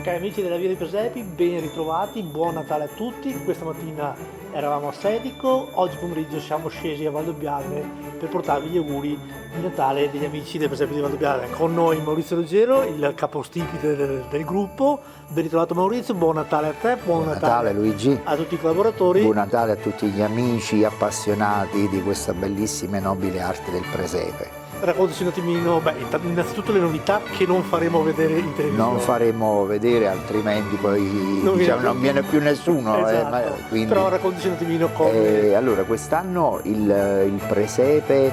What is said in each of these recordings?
Cari amici della Via dei Presepi, ben ritrovati, buon Natale a tutti. Questa mattina eravamo a Sedico, oggi pomeriggio siamo scesi a Valdobbiadene per portarvi gli auguri di Natale degli amici dei Presepi di Valdobbiadene. Con noi Maurizio Ruggero, il capostipite del gruppo. Ben ritrovato Maurizio, buon Natale a te, buon Natale Luigi, a tutti i collaboratori. Buon Natale a tutti gli amici appassionati di questa bellissima e nobile arte del presepe. Raccontaci un attimino, innanzitutto le novità che non faremo vedere in televisione. Non faremo vedere, altrimenti poi non viene più nessuno. Esatto. Quindi, però raccontaci un attimino come... Allora, quest'anno il presepe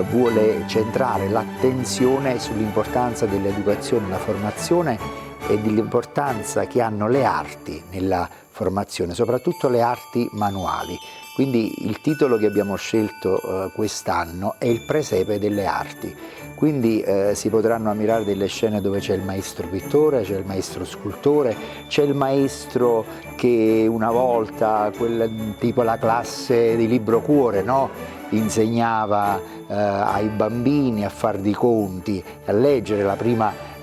vuole centrare l'attenzione sull'importanza dell'educazione e la formazione e dell'importanza che hanno le arti nella formazione, soprattutto le arti manuali. Quindi il titolo che abbiamo scelto quest'anno è Il presepe delle arti. Quindi si potranno ammirare delle scene dove c'è il maestro pittore, c'è il maestro scultore, c'è il maestro che una volta, tipo la classe di libro cuore, no? Insegnava ai bambini a fare di conti, a leggere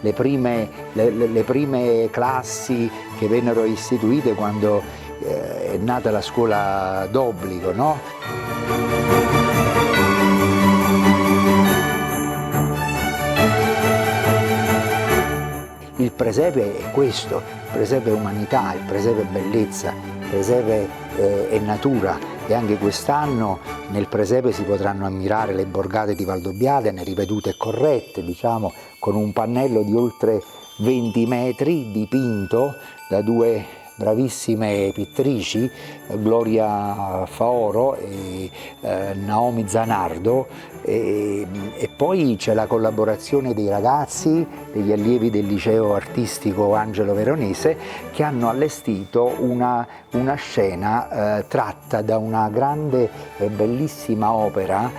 le prime classi che vennero istituite quando è nata la scuola d'obbligo, no? Il presepe è questo, il presepe è umanità, il presepe è bellezza, il presepe è natura e anche quest'anno nel presepe si potranno ammirare le borgate di Valdobbiadene, ripetute e corrette, diciamo, con un pannello di oltre 20 metri dipinto da due bravissime pittrici, Gloria Faoro e Naomi Zanardo, e poi c'è la collaborazione dei ragazzi, degli allievi del liceo artistico Angelo Veronese, che hanno allestito una scena tratta da una grande e bellissima opera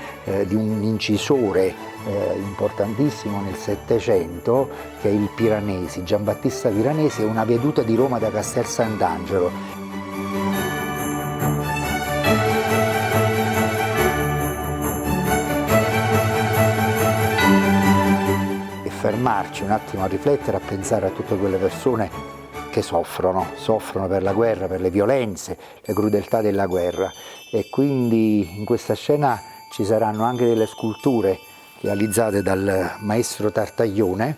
di un incisore importantissimo nel Settecento, che è il Piranesi, Giambattista Piranesi, è una veduta di Roma da Castel Sant'Angelo. E fermarci un attimo a riflettere, a pensare a tutte quelle persone che soffrono per la guerra, per le violenze, le crudeltà della guerra. E quindi in questa scena ci saranno anche delle sculture realizzate dal maestro Tartaglione.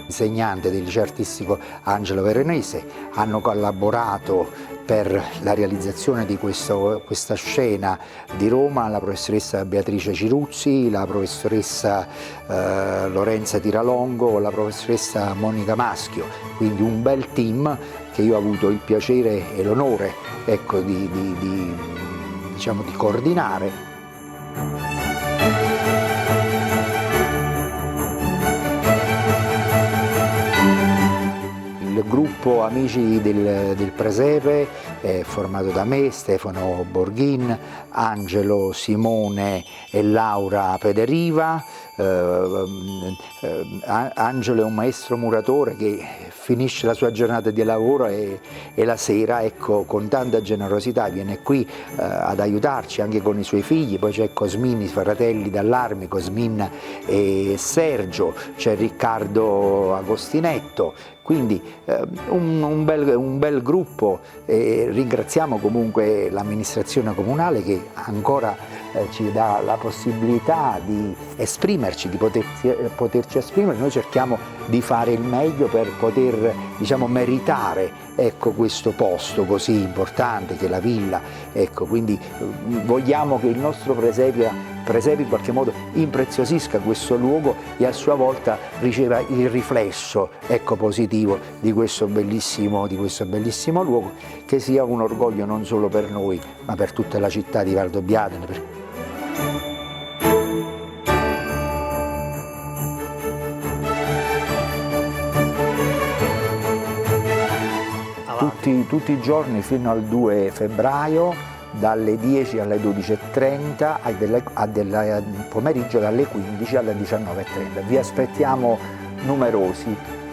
Insegnante del liceo artistico Angelo Veronese, hanno collaborato per la realizzazione di questa scena di Roma la professoressa Beatrice Ciruzzi, la professoressa Lorenza Tiralongo, la professoressa Monica Maschio, quindi un bel team che io ho avuto il piacere e l'onore, ecco, di coordinare. Il gruppo Amici del Presepe è formato da me, Stefano Borghin, Angelo, Simone e Laura Pederiva. Angelo è un maestro muratore che finisce la sua giornata di lavoro e la sera, ecco, con tanta generosità viene qui ad aiutarci anche con i suoi figli. Poi c'è Cosmin, i fratelli dall'Armi, Cosmin e Sergio, c'è Riccardo Agostinetto, quindi un bel gruppo. Ringraziamo comunque l'amministrazione comunale che ancora ci dà la possibilità di esprimerci, di poterci esprimere. Noi cerchiamo di fare il meglio per poter, diciamo, meritare, ecco, questo posto così importante che è la villa, ecco, quindi vogliamo che il nostro presepe in qualche modo impreziosisca questo luogo e a sua volta riceva il riflesso, ecco, positivo di questo bellissimo luogo, che sia un orgoglio non solo per noi ma per tutta la città di Valdobbiadene. tutti i giorni fino al 2 febbraio, dalle 10 alle 12:30, del pomeriggio dalle 15 alle 19:30. Vi aspettiamo numerosi.